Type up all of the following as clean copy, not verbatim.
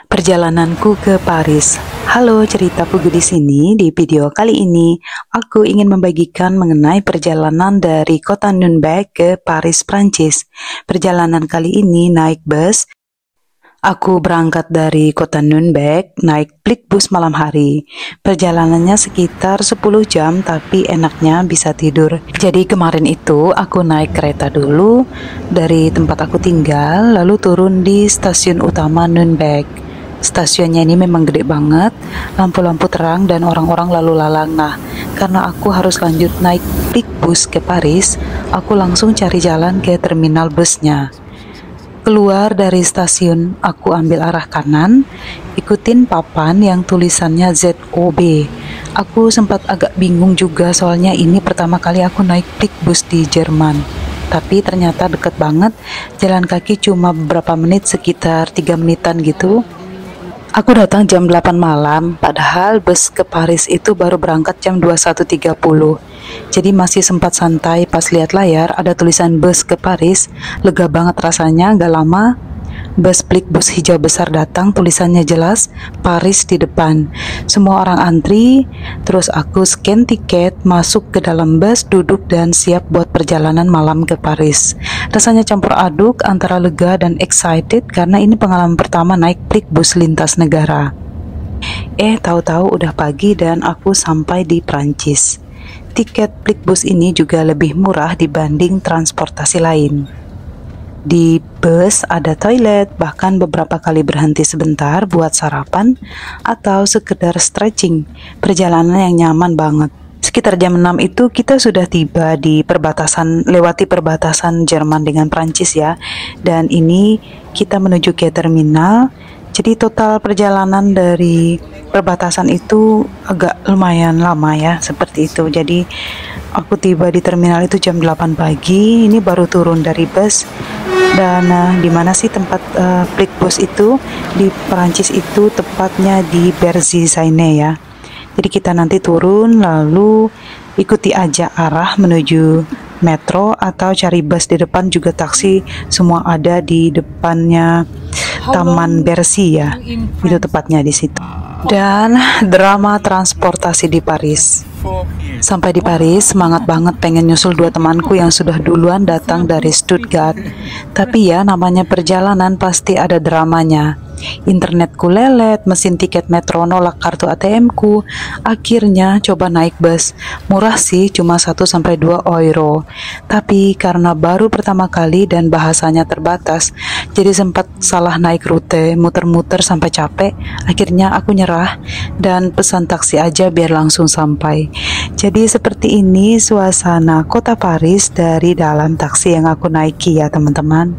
Perjalananku ke Paris. Halo, cerita Pugu di sini. Di video kali ini, aku ingin membagikan mengenai perjalanan dari kota Nuremberg ke Paris, Prancis. Perjalanan kali ini naik bus. Aku berangkat dari kota Nuremberg, naik Flixbus malam hari. Perjalanannya sekitar 10 jam, tapi enaknya bisa tidur. Jadi kemarin itu aku naik kereta dulu dari tempat aku tinggal, lalu turun di stasiun utama Nuremberg. Stasiunnya ini memang gede banget, lampu-lampu terang dan orang-orang lalu lalang. Nah, karena aku harus lanjut naik Flixbus ke Paris, aku langsung cari jalan ke terminal busnya. Keluar dari stasiun, aku ambil arah kanan, ikutin papan yang tulisannya ZOB. Aku sempat agak bingung juga soalnya ini pertama kali aku naik Flixbus di Jerman. Tapi ternyata deket banget, jalan kaki cuma beberapa menit, sekitar 3 menitan gitu. Aku datang jam 8 malam, padahal bus ke Paris itu baru berangkat jam 21.30. Jadi masih sempat santai. Pas lihat layar ada tulisan bus ke Paris, lega banget rasanya. Gak lama bus Flixbus hijau besar datang, tulisannya jelas Paris di depan. Semua orang antri, terus aku scan tiket, masuk ke dalam bus, duduk dan siap buat perjalanan malam ke Paris. Rasanya campur aduk antara lega dan excited karena ini pengalaman pertama naik Flixbus lintas negara. Tahu-tahu udah pagi dan aku sampai di Prancis. Tiket Flixbus ini juga lebih murah dibanding transportasi lain. Di bus ada toilet, bahkan beberapa kali berhenti sebentar buat sarapan atau sekedar stretching. Perjalanan yang nyaman banget. Sekitar jam 6 itu kita sudah tiba di perbatasan, lewati perbatasan Jerman dengan Prancis ya. Dan ini kita menuju ke terminal. Jadi total perjalanan dari perbatasan itu agak lumayan lama ya, seperti itu. Jadi aku tiba di terminal itu jam 8 pagi, ini baru turun dari bus. Dan di mana sih tempat Flixbus itu? Di Perancis itu, tepatnya di Bercy-Seine ya. Jadi kita nanti turun lalu ikuti aja arah menuju metro atau cari bus di depan, juga taksi, semua ada di depannya Taman Bercy ya. Itu tepatnya di situ. Dan drama transportasi di Paris. Sampai di Paris, semangat banget pengen nyusul dua temanku yang sudah duluan datang dari Stuttgart. Tapi ya, namanya perjalanan pasti ada dramanya. Internetku lelet, mesin tiket metro nolak kartu ATM-ku. Akhirnya coba naik bus. Murah sih, cuma 1-2 euro. Tapi karena baru pertama kali dan bahasanya terbatas, jadi sempat salah naik rute, muter-muter sampai capek. Akhirnya aku nyerah dan pesan taksi aja biar langsung sampai. Jadi seperti ini suasana kota Paris dari dalam taksi yang aku naiki ya teman-teman.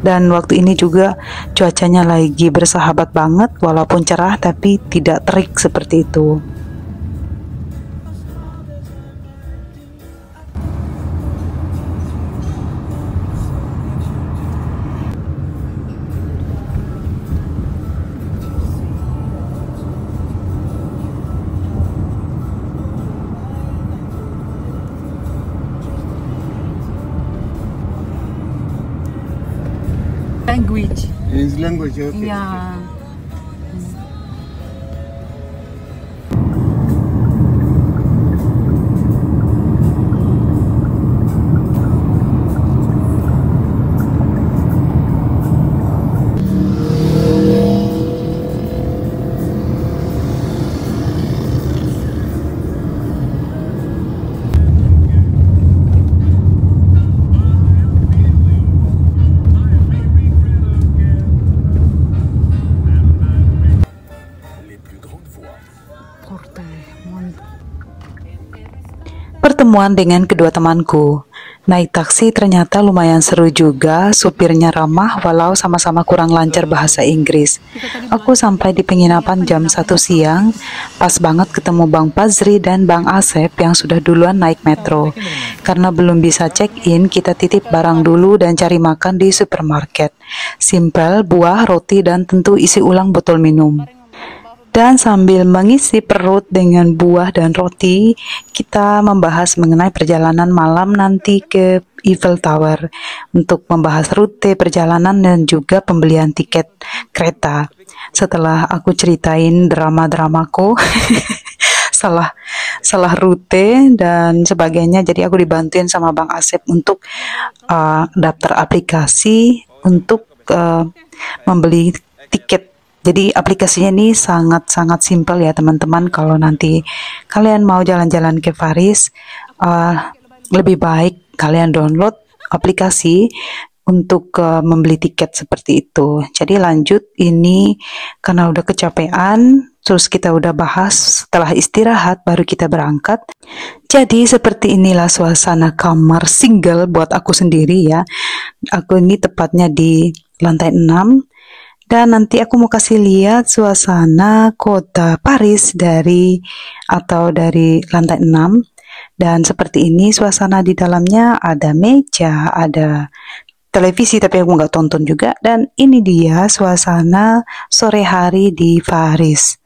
Dan waktu ini juga cuacanya lagi bersahabat banget, walaupun cerah tapi tidak terik seperti itu. Language. His language, okay. Yeah. Pertemuan dengan kedua temanku. Naik taksi ternyata lumayan seru juga, supirnya ramah walau sama-sama kurang lancar bahasa Inggris. Aku sampai di penginapan jam 1 siang, pas banget ketemu Bang Pazri dan Bang Asep yang sudah duluan naik metro. Karena belum bisa check-in, kita titip barang dulu dan cari makan di supermarket. Simple, buah, roti, dan tentu isi ulang botol minum. Dan sambil mengisi perut dengan buah dan roti, kita membahas mengenai perjalanan malam nanti ke Eiffel Tower untuk membahas rute perjalanan dan juga pembelian tiket kereta. Setelah aku ceritain drama-dramaku, salah rute dan sebagainya, jadi aku dibantuin sama Bang Asep untuk daftar aplikasi untuk membeli tiket. Jadi aplikasinya ini sangat-sangat simpel ya teman-teman. Kalau nanti kalian mau jalan-jalan ke Paris, lebih baik kalian download aplikasi untuk membeli tiket seperti itu. Jadi lanjut, ini karena udah kecapean, terus kita udah bahas, setelah istirahat baru kita berangkat. Jadi seperti inilah suasana kamar single buat aku sendiri ya. Aku ini tepatnya di lantai 6. Dan nanti aku mau kasih lihat suasana kota Paris dari lantai 6. Dan seperti ini suasana di dalamnya, ada meja, ada televisi tapi aku nggak tonton juga. Dan ini dia suasana sore hari di Paris.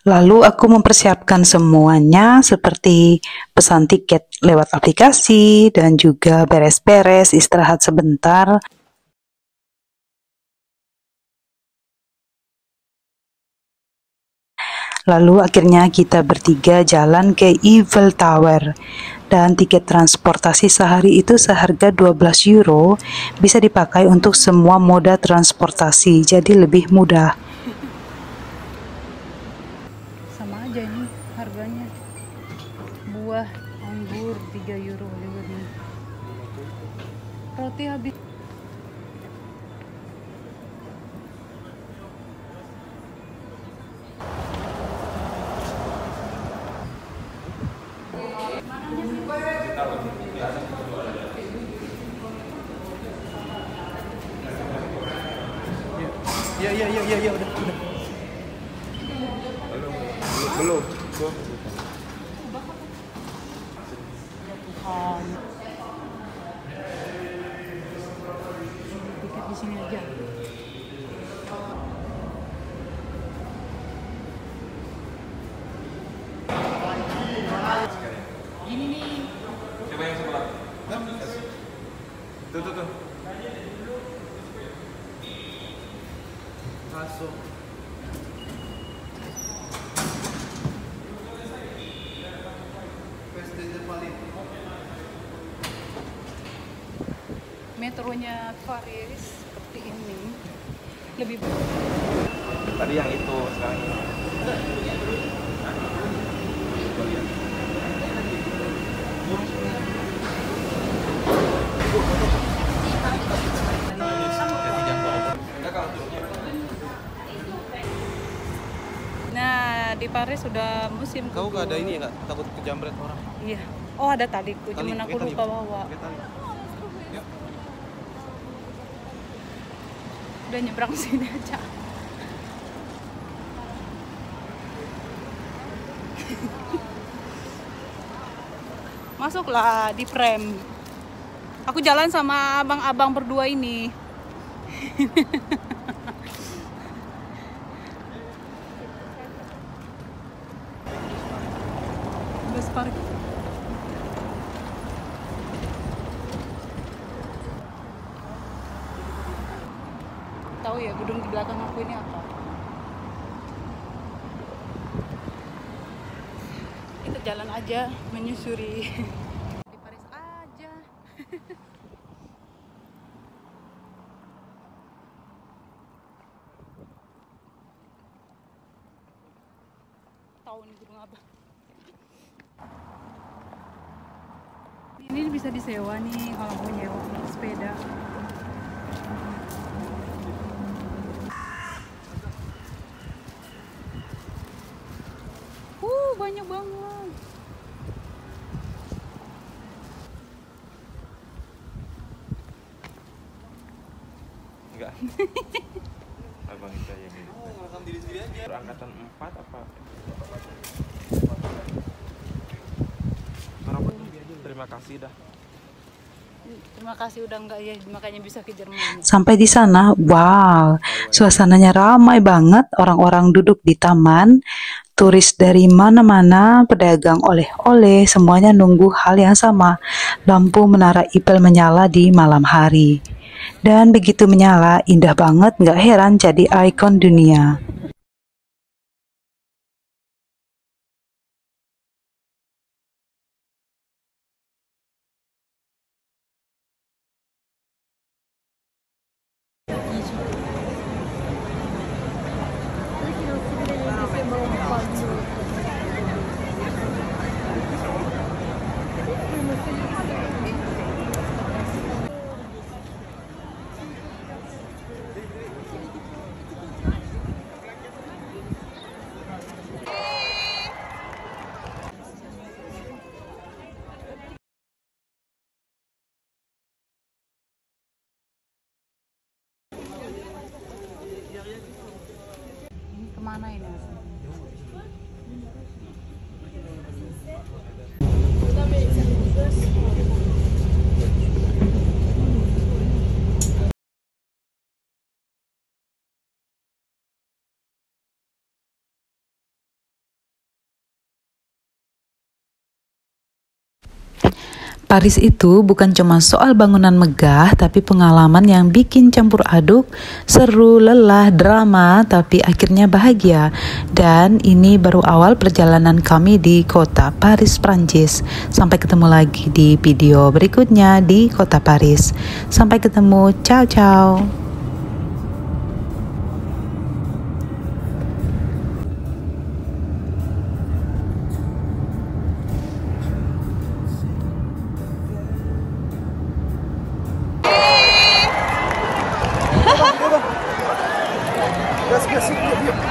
Lalu aku mempersiapkan semuanya seperti pesan tiket lewat aplikasi dan juga beres-beres, istirahat sebentar. Lalu akhirnya kita bertiga jalan ke Eiffel Tower. Dan tiket transportasi sehari itu seharga 12 euro, bisa dipakai untuk semua moda transportasi, jadi lebih mudah. Sama aja ini harganya. Buah anggur 3 euro juga nih. Roti habis. Ya udah. Belum. Tiket di sini aja. Ini nih. Coba yang sebelah. Tuh. Masuk. Metronya Paris seperti ini. Lebih tadi yang itu, sekarang ini. Nah, di Paris sudah musim Kau gak ada ini ya, takut kejamret orang? Iya. Oh, ada taliku, cuman aku lupa bawa. Ya. Udah nyebrang sini aja. Masuklah di frame. Aku jalan sama abang-abang berdua ini. Bus park. Tahu ya gedung di belakang aku ini apa? Kita jalan aja menyusuri di Paris aja. Tahu nih gedung apa? Ini bisa disewa nih kalau mau nyewa sepeda. Banyak banget. Enggak. Abang kita yang ini. Rekam diri sendiri aja. Angkatan 4 apa? Berapa? Terima kasih dah. Terima kasih udah enggak ya, makanya bisa ke Jerman. Sampai di sana, wow, suasananya ramai banget, orang-orang duduk di taman, turis dari mana-mana, pedagang oleh-oleh, semuanya nunggu hal yang sama. Lampu menara Eiffel menyala di malam hari. Dan begitu menyala, indah banget, nggak heran jadi ikon dunia. Ini kemana ini? Paris itu bukan cuma soal bangunan megah, tapi pengalaman yang bikin campur aduk, seru, lelah, drama, tapi akhirnya bahagia. Dan ini baru awal perjalanan kami di kota Paris, Prancis. Sampai ketemu lagi di video berikutnya di kota Paris. Sampai ketemu, ciao ciao. Gas, gas, yuk, yuk.